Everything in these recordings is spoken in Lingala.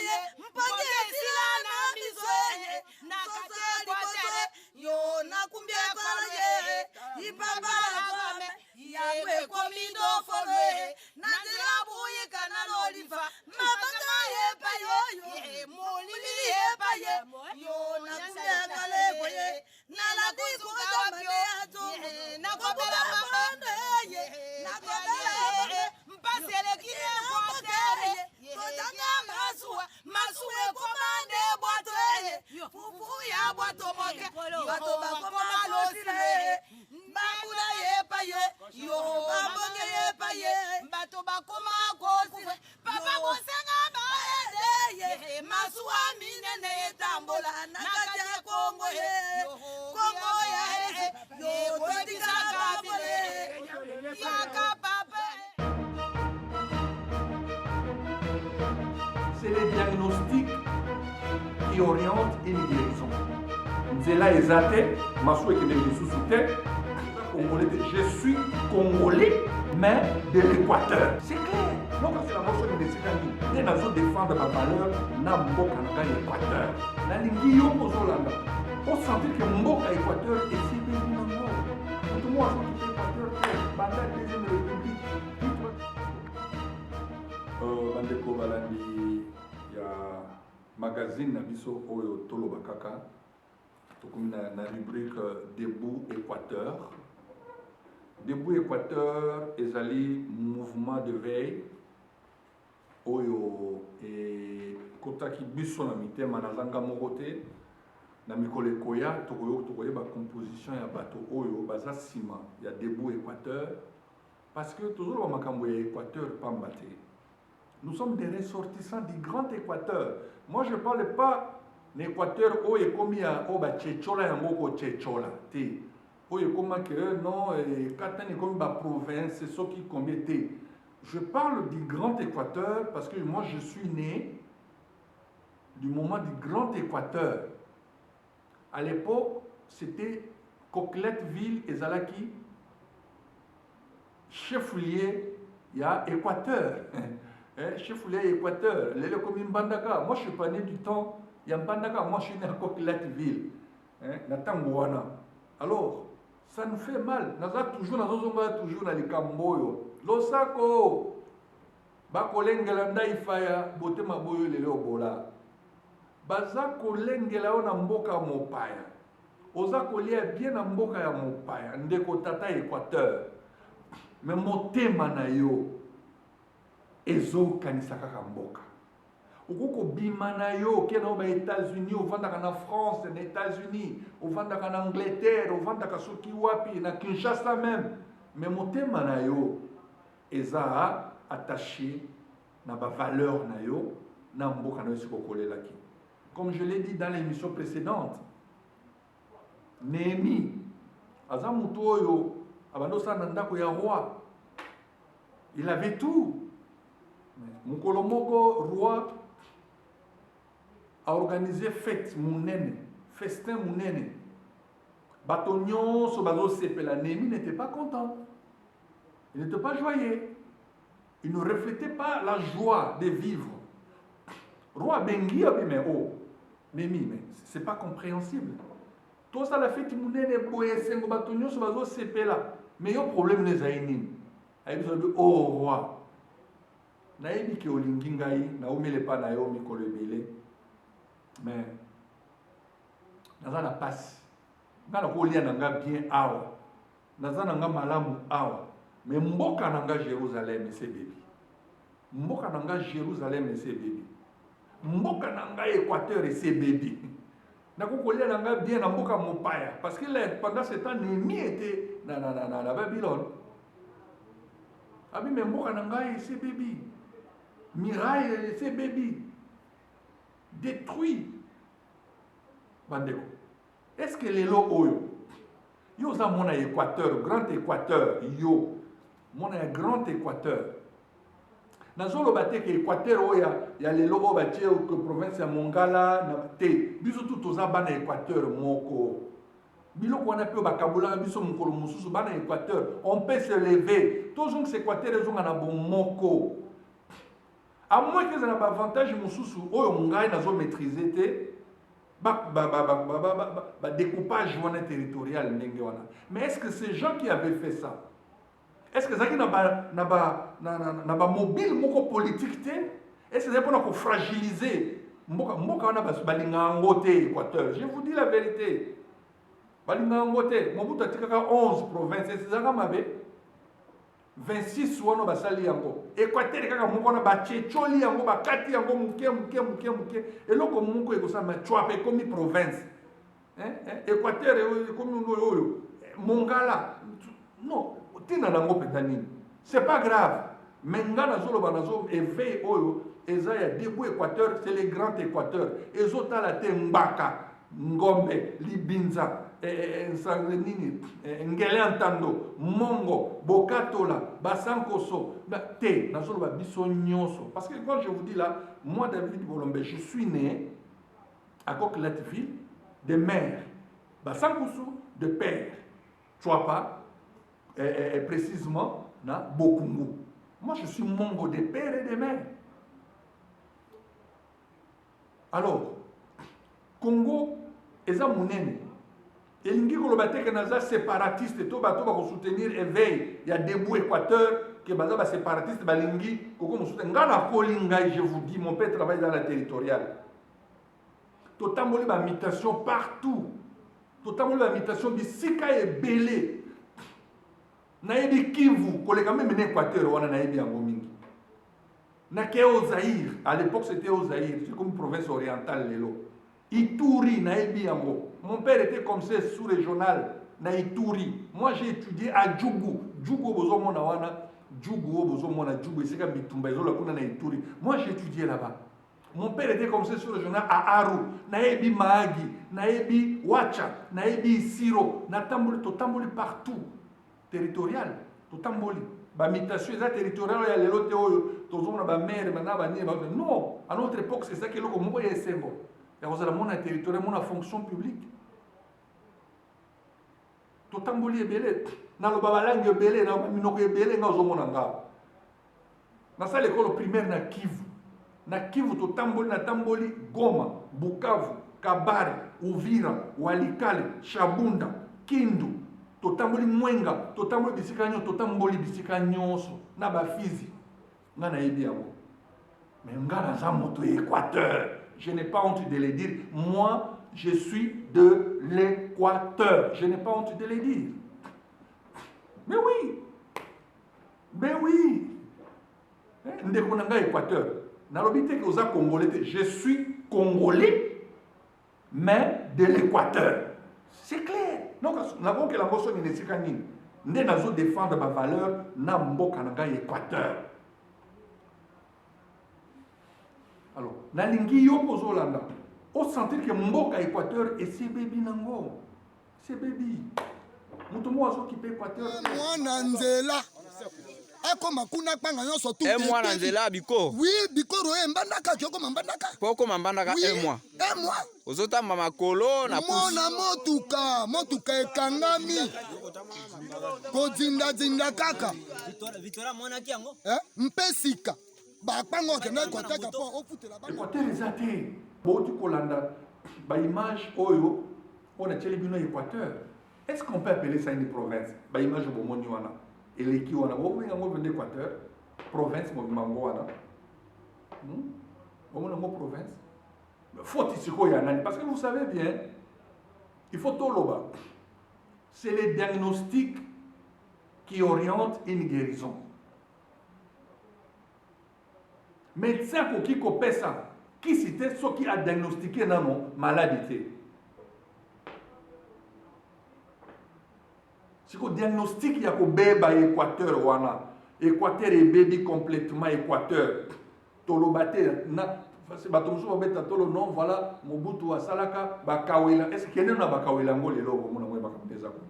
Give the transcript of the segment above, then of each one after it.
ye mpange sila na misoye na kate kwatere yo na kumbia kola ye ipamba la gome yangwe komindo folwe na zela buye kanalo oliva mabanga ye pa yo molimi ye pa ye yo na kumbia kale boye na la diku kama ato na kobela mabanda ye na kobela mpasele kile kwatere kotanya masue komande boato fufu ya boato moke bato bakoma losile mbambula ye pa yo bambonge ye pa ye bato bakoma kosile papa kosenga maede ye masua minene etambola nakaja Kongo ya yo totika kabile yaka papa. C'est les diagnostics qui orientent une direction. Nzela Ezate, Masou je suis congolais, mais de l'Équateur. C'est clair. Donc, c'est la motion de Sécani. Les nations défendent ma valeur, n'a mboka na l'Équateur. La ligne yo pozolanda. On sentit que mboka Équateur et c'est bien nango. Tout le monde a dit Équateur, banda deuxième république. Bandeko balandi ya magazine na biso oyo toloba kaka. Tokomi na rubrique Debout Équateur. Debout Équateur ezali mouvement de veille oyo et kotaki biso na mitema na zanga mokote na mikolo koya tokoye ba composition ya bato oyo baza sima ya Debout Équateur parce que toujours ba makambo ya Équateur pambate. Nous sommes des ressortissants du grand Équateur. Moi je parle pas l'Équateur oyo ekomi ya oba tchéchola yango ko tchéchola te. Comment que non, Katane comme ma province, c'est ce qui combien. Je parle du Grand Équateur parce que moi je suis né du moment du Grand Équateur. À l'époque, c'était Coqueletteville et Zalaki, chef-lieu, il y a Équateur. Chef-lieu Équateur. Les comme Mbandaka. Moi je suis pas né du temps, il y a Mbandaka. Moi je suis né à Coqueletteville. Natangouana. Alors, ça nous fait mal. Nous sommes toujours dans les Camboyo. Losako. Bakolengela ndaifaya bote maboyo lele obola. Bazako lengela ona mboka mopaya. Ozako lia bien na mboka ya mopaya. Ndeko tata Équateur. Mais motema na yo ezo kanisaka ka mboka. Ukoko bimana yo kena aux États-Unis, au vanda en France, aux États-Unis, au vanda en Angleterre, au vanda soki wapi na Kinshasa même. Mais motema na yo eza attaché na ba valeur na yo na mboka na yo sikokole laki. Comme je l'ai dit dans l'émission précédente, Néhémie aza mutu oyo abando sana ndako ya roi. Il avait tout. Mukolo moko roi a organisé fête mounene, festin mounene. Batonion, Sobazo Sepela, Néhémie n'était pas content. Il n'était pas joyeux. Il ne reflétait pas la joie de vivre. Roi Bengi a dit, mais oh, Néhémie, mais c'est pas compréhensible. Tout ça, la fête mounene, boye, sengo, Batonion, Sobazo Sepela. Mais il y a un problème, les aïnim. Il dit, oh roi. Naïbi ki olingingai, naomele pa na yo mikolo ebele. Mais naza na passe. Ngana kolia nanga bien awa. Naza nanga malamu awa. Mais mboka nanga Jérusalem c'est bébé. Mboka nanga Jérusalem c'est bébé. Mboka nanga Équateur c'est bébé. Nako kolia nanga bien na mboka mopaya parce que là pendant ce temps Néhémie était na Babylone. Abi mais mboka nanga c'est bébé. Miraille, c'est bébé. Détruit. Bandeko. Est-ce que les lots oyo? Yo za mon Équateur, grand Équateur, yo. Mon grand Équateur. Nazolo bate que Équateur oya, ya les lots batie que province ya Mongala na te. Biso tout oza bana Équateur moko. Bilo kwana pe bakabula biso mukolo mususu bana Équateur. On peut se lever. Toujours que Équateur ezonga na bon moko. À moins que ça n'a pas avantage, on maîtriser découpage territorial. Mais est-ce que ces gens qui avaient fait ça, est-ce que ça n'a pas mobile politique? Est-ce que ça pour fragiliser Équateur? Je vous dis la vérité. Mobutu a 11 provinces. 26 wana basali yango Équateur kaka moko na bachecholi yango bakati yango muke eloko moko ekosama chwape komi province Équateur komi oyo Mongala non tina nango petani c'est pas grave mais ngana zolo banazo éveil oyo eza ya debout Équateur c'est le grand Équateur ezotala te Mbaka Ngombe Libinza nini ngele antando mongo bokatola basankoso te nazolo ba biso nyonso parce que quand je vous dis là moi David Bolombe je suis né à Coquelatville de mère basankoso de père Chwapa précisément na Bokungu. Moi je suis mongo de père et de mère. Alors Congo eza munene elingi koloba te ke naza séparatiste to bato ba soutenir éveil ya debout Équateur que baza ba séparatiste balingi koko mosutenir ngana kolinga. Je vous dis mon père travaille dans la territoriale totamboli ba mutation partout totamboli ba mutation bisika ebele nayebi Kivu koleka même na Équateur wana nayebi yango mingi na ke au Zaïre à l'époque c'était au Zaïre c'est comme province orientale lelo Ituri nayebi yango. Mon père était commissaire sous-régional na Ituri. Moi j'ai étudié à Djougou. Djougou bozo mona wana, Djougou bozo mona Djougou esika bitumba ezola kuna na Ituri. Moi j'ai étudié là-bas. Mon père était commissaire sous-régional à Aru, nayebi Mahagi, nayebi Wacha, nayebi Siro, natamboli totamboli partout territorial, totamboli. Ba mutation eza territorial ya lelo te oyo tozomona ba maire bana ba nie ba non, à notre époque c'est ça que loko moko ya sembo. Vous avez mon territoire, mon fonction publique. Totamboli ebele, na lo babalangue ebele, na minoko ebele nga ozomona nga. Na sa l'école primaire na Kivu. Na Kivu totamboli na tamboli Goma, Bukavu, Kabare, Uvira, Walikale, Shabunda, Kindu, totamboli Mwenga, totamboli bisika nyonso, totamboli bisika nyonso na bafizi. Nga na yebi yango. Mais nga na za moto Équateur. Je n'ai pas honte de le dire. Moi, je suis de l'Équateur. Je n'ai pas honte de le dire. Mais oui. Mais oui. Ndekonanga Équateur. Nalobite que oza Congolais. Je suis Congolais, mais de l'Équateur. C'est clair. Donc, nous avons que la motion n'est pas ni. Nous devons défendre ma valeur na mboka nanga Équateur. Alors, nalingi yo pozolanda. Au sentir que mboka Équateur et c'est baby nango. C'est baby. Mutu mo aso ki pe Équateur. Mwana nzela. Eko makuna kpanga nyonso tout. Mwana nzela biko. Oui, biko roe mbandaka kyoko mbandaka. Poko mbandaka moi. Moi. Ozota mama kolo na pusi. Mona motuka ekangami. Kodinda dinda kaka. Victoria mwana kiango. Mpesika. Bakpango kena koteka po ofutela ba. Équateur ezate. Boti kolanda ba image oyo on a télé bino Équateur. Est-ce qu'on peut appeler ça une province? Ba image bomoni wana. Eleki wana bo ngo vende Équateur. Province mo mango wana. Bomona mo province. Faut isiko ya nani parce que vous savez bien il faut toloba. C'est le diagnostic qui oriente une guérison. Médecin pour qui copie ça, qui c'était ce qui a diagnostiqué non maladie. Si qu'on diagnostic il y a ko beba Équateur wana, Équateur est baby complètement Équateur. Tolobate na c'est batomso babeta tolo non voilà Mobutu asalaka bakawela est-ce qu'il y a na bakawela ngole loko mona mwe bakamteza ko.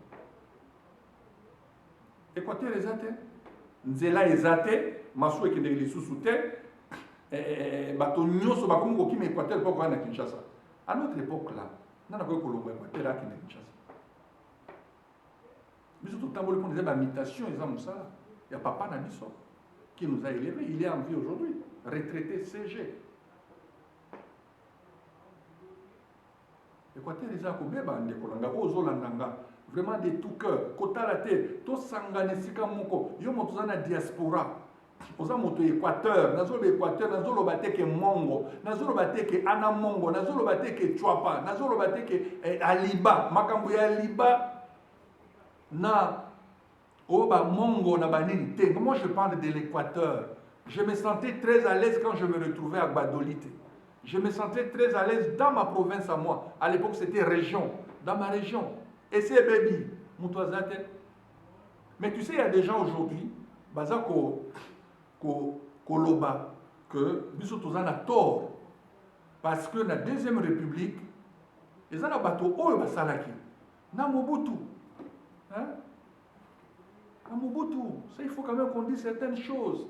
Équateur ezate, nzela ezate, maso ekende lisusu te. Bato nyonso bakomi kokima Équateur mpo koya na Kinshasa. À notre époque là, nana koki kolonga Équateur akende Kinshasa. Biso totamboli mpo eza bamitation eza mosala ya papa na biso qui nous a élevés. Il est en vie aujourd'hui. retraité CG. Équateur, ils ont vraiment de tout cœur. Kota la tête, tout sangane sika moko. Yo moto na diaspora. Oza moto Équateur, nazolo Équateur, nazolo bateke Mongo, nazolo bateke Ana Mongo, nazolo bateke Chwapa, nazolo bateke Aliba, makambo ya Aliba na Oba Mongo na banini te. Moi je parle de l'Équateur. Je me sentais très à l'aise quand je me retrouvais à Gbadolite. Je me sentais très à l'aise dans ma province à moi. À l'époque, c'était région. Dans ma région. Et c'est baby. Mais tu sais, il y a des gens aujourd'hui, Koloba, que Bissotozan a tort. Parce que la Deuxième République, ils ont un bateau, oh, Basalaki. Na Mobutu. Hein? Na Mobutu. Ça, il faut quand même qu'on dise certaines choses.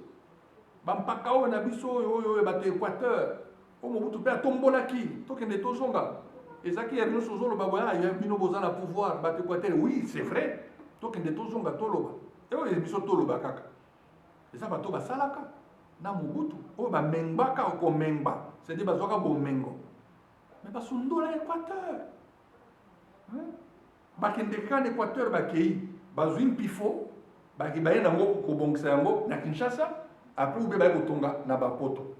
Bampakao, Nabiso, yo, bateau Équateur. Oh, Mobutu, ben, Tombolaki. Tokende Tozonga. Et ça qui est venu sur le Baboya, il y a un besoin de pouvoir. Bateau Équateur. Oui, c'est vrai. Tokende Tozonga, Toloba. Et oui, il y a Toloba Kaka. Et ça, bateau Basalaka. Na Mobutu. Oh, ba Mengbaka ou Komengba. C'est-à-dire, Bazoka Bomengo. Mais Basundola Équateur. Bakendeka Équateur, Bakei. Bazuim Pifo. Bakibaye Nango, Kobongsango, na Kinshasa. Après, vous avez Tonga, na Bapoto.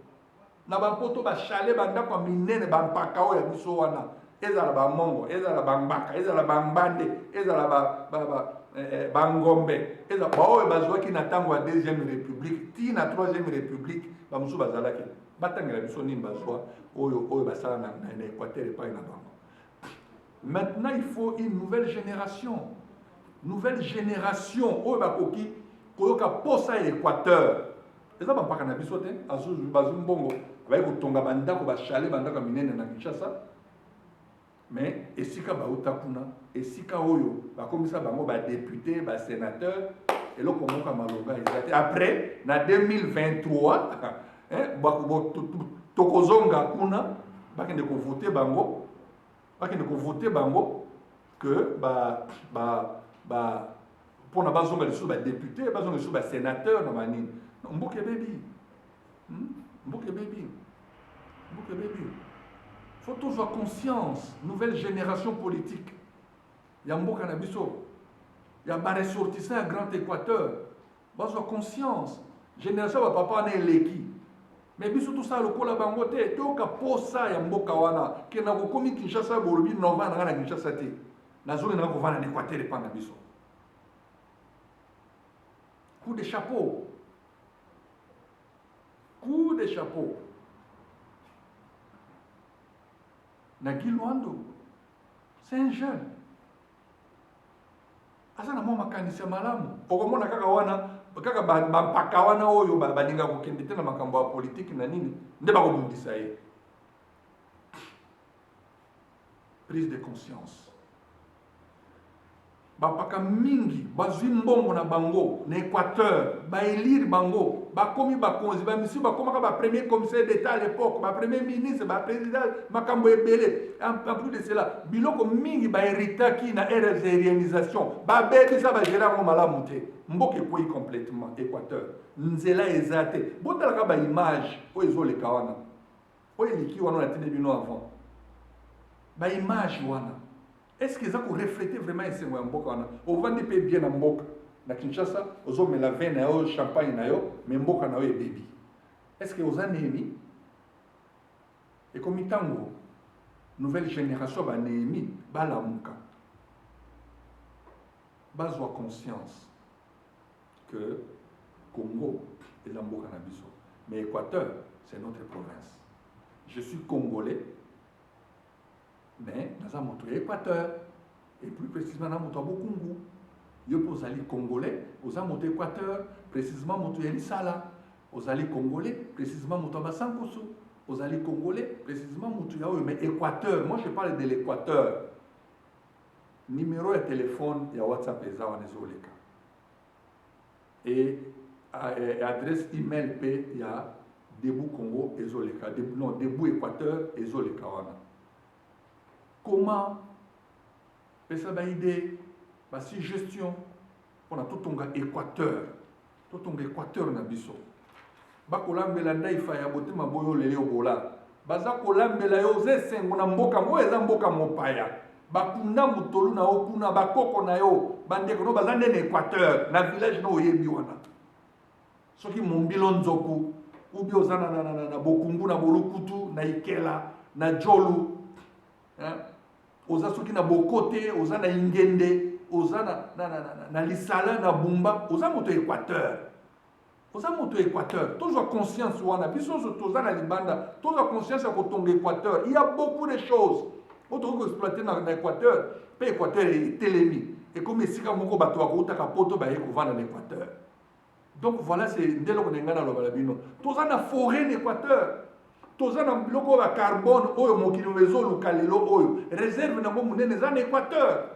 Na Bapoto, Bachale, Banda, comme Minene, Bampakao, et Bissowana. Ezala Bamongo, Ezala Bambaka, Ezala Bambande, Ezala Bangombe, Ezala Bao, Bazoa qui n'attend la Deuxième République, Ti na Troisième République, Bamsou Bazalaki, Batanga Bissoni Bazoa, Oyo, Basala, na Équateur et pas na Bango. Maintenant, il faut une nouvelle génération. Nouvelle génération, Oyo Bakoki, Koyoka Posa et Équateur. Et ça, pas cannabis, Azul Bazumbongo, avec Tonga Banda, Bachale, Banda, Minene, na Kinshasa. Mais, et si ka baouta kuna, et si ka oyo, comme ça, bango, député, sénateur, et là, comment ka malonga, après, na 2023, tokozonga kuna, bakende ko voter bango, que, pour na bazonga les sous, député, bazonga les sous, sénateur, na manine. Mboke baby. Mboke baby. Mboke baby. Il faut toujours avoir conscience, nouvelle génération politique. Il y a Mboka Nabiso, il y a des ressortissants à Grand Équateur. Il faut avoir conscience. Génération va papa ne leki. Mais biso tout ça le kola bangote, to ka posa ya Mboka wana, ke na ko komi Kinshasa bolobi nova na Kinshasa te. Na zone na ko vana na Équateur pa na biso. Coup de chapeau. Coup de chapeau. Nagui Luando, c'est un jeune. Asa na mwa makanisa malamu. Okomona kaka wana, kaka bampaka wana oyo baninga kokende te na makambo ya politique na nini, nde bakobundisa ye. Prise de conscience. Bapaka mingi, bazwi mbongo na bango, na Équateur, baélire bango, bakomi bakonzi, bamisi bakomaka ba premier commissaire d'État à l'époque, ba premier ministre, ba président, makambo ebele. En plus de cela, biloko mingi ba héritaki na réalisation, ba bébé ça ba gérer ngo malamu te. Mboke koyi complètement Équateur. Nzela ezate. Botalaka ba image o ezoleka wana. O eliki wana na tine bino avant. Ba image wana. Est-ce qu'ils ont reflété vraiment ce Mboka? On va dire bien à Mboka. Na Kinshasa, ils ont mis la veine à eux, champagne à eux, mais Mboka na eux est baby. Est-ce que vous avez aimé? Et comme il tango, nouvelle génération va némi, ba la muka. Ba soit conscience que Congo est la Mboka na biso. Mais Équateur, c'est notre province. Je suis congolais. Mais dans un Équateur, et plus précisément dans un Bokungu, il y a des Congolais, aux amours Équateur, précisément Motoyeli Sala, aux alliés Congolais, précisément Motoba Sankosu, aux alliés Congolais, précisément Motoyaou, mais Équateur, moi je parle de l'Équateur. Numéro de téléphone, il y a WhatsApp et Zawa Nezoleka. Et adresse email, il y a Debout Congo et Zoleka, non, Debout Équateur et Zoleka. Comment ça va aider la suggestion pour tout ton Équateur, tout ton Équateur na biso. bakolambela ndai fa ya botima boyo lele obola baza kolambela yo zesengo na mboka ngo eza mboka mopaya bakunda mutolu na yo kuna bakoko na yo bandeko no baza nde na Équateur na village no oyebi wana soki mombilo nzoku ubi oza na bokumbu na bolukutu na ikela na jolu oza soki na bokote oza na ingende oza na lisala na bumba oza moto Équateur oza moto Équateur tozwa conscience wana biso toza na libanda tozwa conscience ya kotonga Équateur il y a beaucoup de choses otokoki exploiter na Équateur pe Équateur etelemi ekomi esika moko bato bakoutaka poto baye kovanda na Équateur donc voilà c'est nde eloko na ngai naloba na bino toza na forêt na Équateur toza na biloko oyo bacarbone oyo mokili ezoluka lelo oyo réserve nango monene eza na Équateur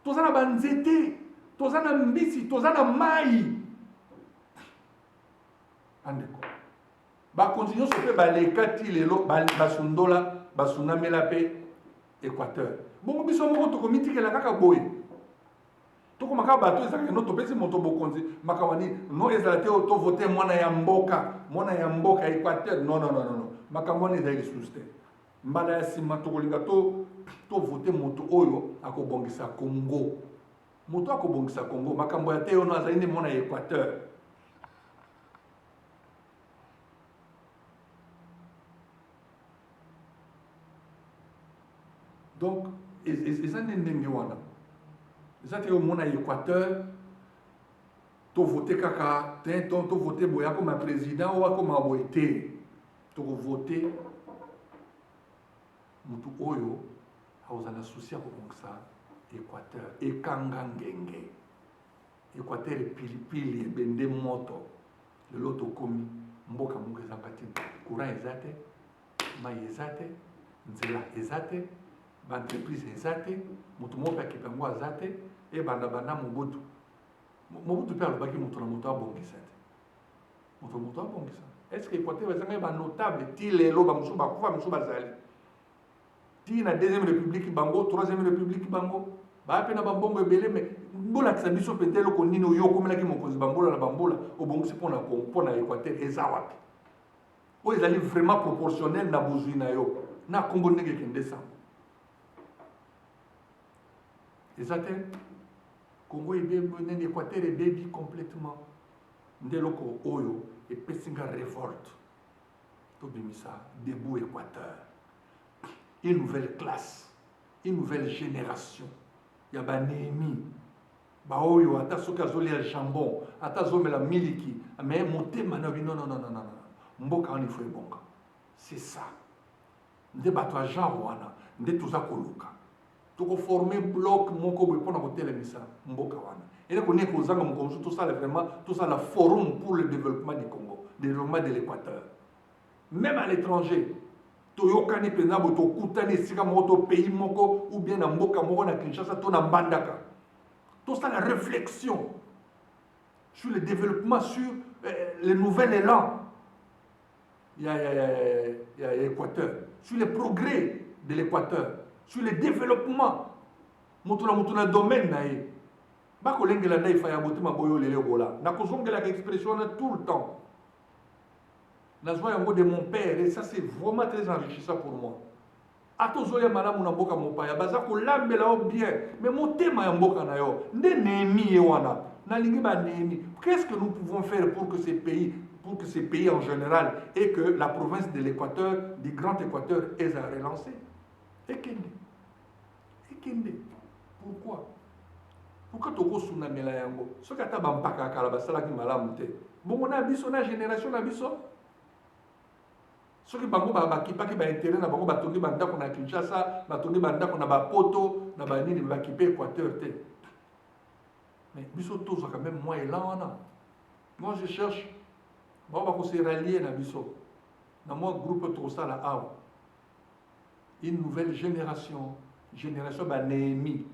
toza na banzete toza na mbisi toza na mai andeko bakonzi nyonso mpe baleka ti lelo basundola basunamela mpe Équateur bongo biso moko tokomitikela kaka boye tokoma kaka bato ezalaka no topesi moto bokonzi makambo nini no ezala te tovote mwana ya mboka Équateur non makambo wana ezali lisusu te mbala ya nsima tokolinga tovote moto oyo akobongisa Congo moto akobongisa Congo makambo ya te ono azali nde mwana ya Équateur donc eza nde ndenge wana eza te omona Équateur tovote kaka tovote boye akoma président oyo akoma boye te tokovote motu oyo akozala susi ya kobongisa Équateur ekanga ngenge Équateur epilipili ebende moto lelo tokomi mboka moko ezanga te courant eza te mai eza te nzela eza te baentreprise eza te moto moko akepe yango aza te ebanda Mobutu mpe alobaki moto na moto abongisa te moto abongisa est-ce que Équateur ezanga banotable ti lelo bamosusu bakufa mosusu bazali ti na deuxième république bango troisième république bango baya mpe na bambongo ebele me bolakisa biso mpe te eloko nini oyo okomelaki mokonzi bambola na bambola obongisi mpo na Équateur eza wapi oyo ezali vraiment proportionnel na bozwi na yo na Congo ndenge ekende sango eza te Congo ebebi nene Équateur ebebi complètement nde eloko oyo epesi nga révolte tobimisa debout Équateur une nouvelle classe une nouvelle génération ya banémi baoyo ata soki azolia jambon ata azomela miliki mais motema na bino non mboka wana ifo ebonga c'est ça nde bato ya genre wana nde toza koluka tokoforme bloc moko boye mpona kotelemisa mboka wana eleko nini kozanga mokonzi tosala vraiment tosala forum pour le développement du Congo développement de l'Équateur même à l'étranger toyokani mpenza boye tokutani esika moko to pays moko ou bien na mboka moko na Kinshasa to na Mbandaka tosala réflexion sur le développement sur le nouvel élan il y a Équateur sur les progrès de l'Équateur sur le développement mutuna domaine na ye bakolengela ndai fa ya botima boyo lele bola na kozongela expression tout le temps nazwa yango de mon père et ça c'est vraiment très enrichissant pour moi atozolia malamu na mboka mopaya baza kolambela o bien mais motema ya mboka na yo nde nemi ye wana nalingi banemi qu'est-ce que nous pouvons faire pour que ces pays en général et que la province de l'Équateur du Grand Équateur ait à relancer ekende pourquoi tokosunamela yango soki ata bampaka kala basalaki malamu te bongo na biso na génération na biso soki bango bakipaki baintérêt na bango batongi bandako na Kinshasa batongi bandako na bapoto na banini bakipe Équateur te mais biso tozwa quand même moi élan wana moi je cherche bango bakose rallier na biso na moi groupe tokosala awa une nouvelle génération banémi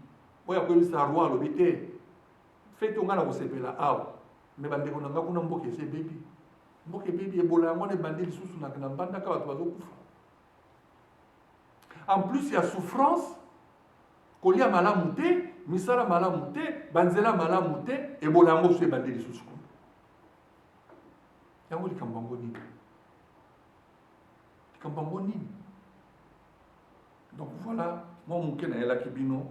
oyo akoyebisa roi alobi te fete onga na kosepela awa me bandeko na nga kuna mboka ese ebebi ebola yango wana ebandi lisusu na Mbandaka bato bazokufa en plus ya souffrance kolia malamu te misala malamu te banzela malamu te ebola yango so ebandi lisusu kuna yango likambo yango nini likambo yango nini. Donc voilà, moi moke nayelaki bino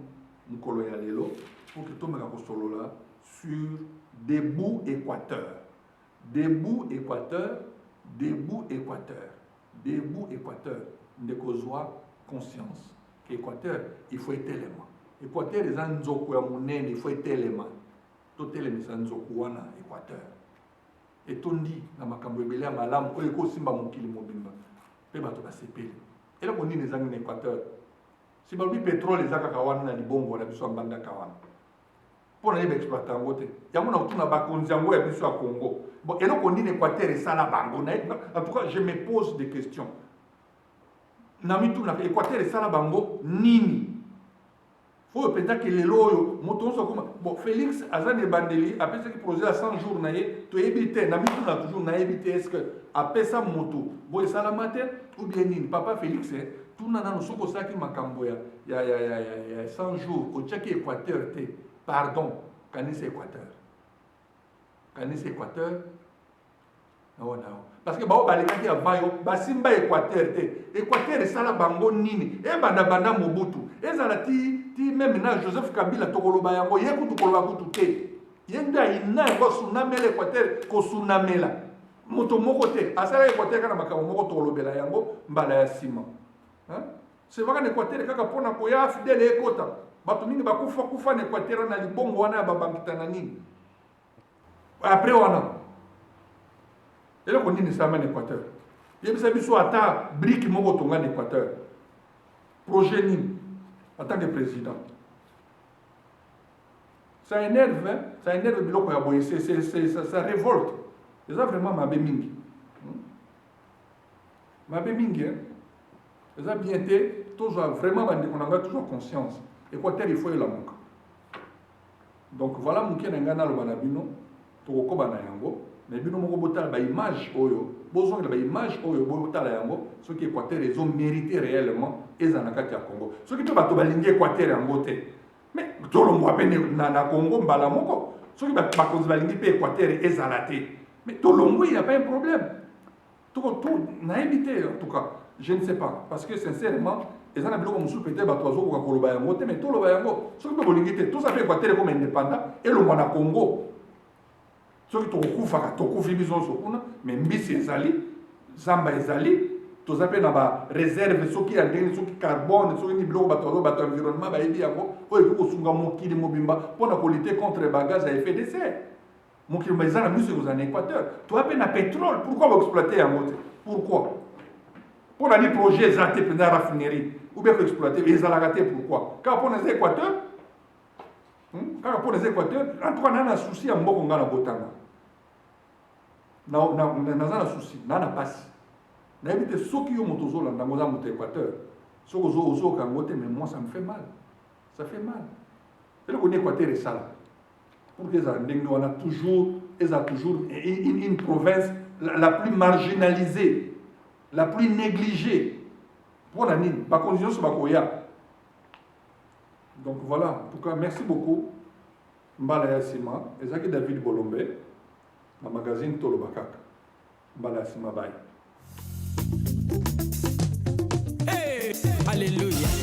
mokolo ya lelo pour que tomeka kosolola sur debout Équateur. Debout Équateur, debout Équateur, debout Équateur. Ndeko zwa conscience qu'Équateur, il faut être élément. Équateur eza nzoko ya monene, il faut être élément. Totelemisa nzoko wana Équateur. Etondi na makambo ebele ya malamu oyo ekosimba mokili mobimba mpe bato basepeli eloko nini ezangi na Équateur. Si balobi pétrole eza kaka wana na libongo na biso ya mbandaka wana mpo na ye baexploite yango te yango na kotuna bakonzi yango ya biso ya Congo. Bon, eloko nini Équateur esala bango en tout cas je me pose des questions. Na mituna Équateur esala bango nini faut peut-être que lelo oyo moto onso koma bon Félix azane bandeli apesaki projet à 100 jours na ye to ebité na mituna toujours na ebité est-ce que apesa moto bo esala matin ou bien nini papa Félix tout na na soko saki makambo ya 100 jours o tchaki Équateur te pardon kanisa Équateur non parce que bao balekaki avant yo basimba Équateur te Équateur esala bango nini banda Mobutu ezala ti même na Joseph Kabila tokoloba yango ye kutu koloba kutu te yenda ina yango sunamela Équateur ko sunamela moto moko te asala Équateur kana makambo moko tokolobela yango mbala ya sima c'est vrai Équateur kaka pona koya fidèle ekota bato mingi bakufa na Équateur na libongo wana ya babangitana nini après wana eloko nini sama na Équateur yebisa biso ata brique moko tonga na Équateur projet nini en tant que président. Ça énerve biloko ya boye, ça révolte. C'est ça vraiment mabe mingi. Mabe mingi, c'est ça bien été, toujours vraiment on a toujours conscience. Équateur il faut y la moka. Donc voilà mon kien ngana lo banabino, to ko bana yango, mais bino moko botala ba image oyo, besoin de ba image oyo botala yango, ce qui Équateur ils ont mérité réellement ezanakati ya Congo. Ce qui to bato balingi Équateur yango te. Mais tolo mo apene na Congo mbala moko, ce qui bakonzi balingi pe Équateur ezalate. Mais tolo il n'y a pas un problème. Tout na évité en tout cas, je ne sais pas parce que sincèrement ezana biloko musu peut-être bato azo ko koloba yango te mais tolo ba yango, ce qui to bolingi te, tout ça fait Équateur comme indépendant et le mwana Congo. Soki tokufaka tokufi bizonso kuna mais mbisi ezali zamba ezali tozape na ba réserve soki ya ndenge soki carbone soki ni biloko bato environnement bayebi yango oyo kosunga mokili mobimba mpona kolite contre bagaz à effet de serre mokili mobimba na biso ekozala na Équateur toape na pétrole pourquoi baexploite yango te pourquoi mpona ni projet eza te mpenza raffinerie ou bien koexploite ezalaka te pourquoi kaka mpona eza Équateur kaka mpona eza Équateur en tout cas na na souci ya mboko nga na botanga naza na souci na pasi nayebi te soki yo moto ozolanda ngo za moto Équateur soki ozoyoka yango te mais moi ça me fait mal eloko ni Équateur esala pour que ezala ndenge wana toujours une province la plus marginalisée la plus négligée mpona nini bakonzi nyonso bakoya. Donc voilà, en tout cas merci beaucoup mbala ya nsima ezalaki David Bolombe na magazine Toloba Kaka mbala ya nsima bye. Hey, alléluia.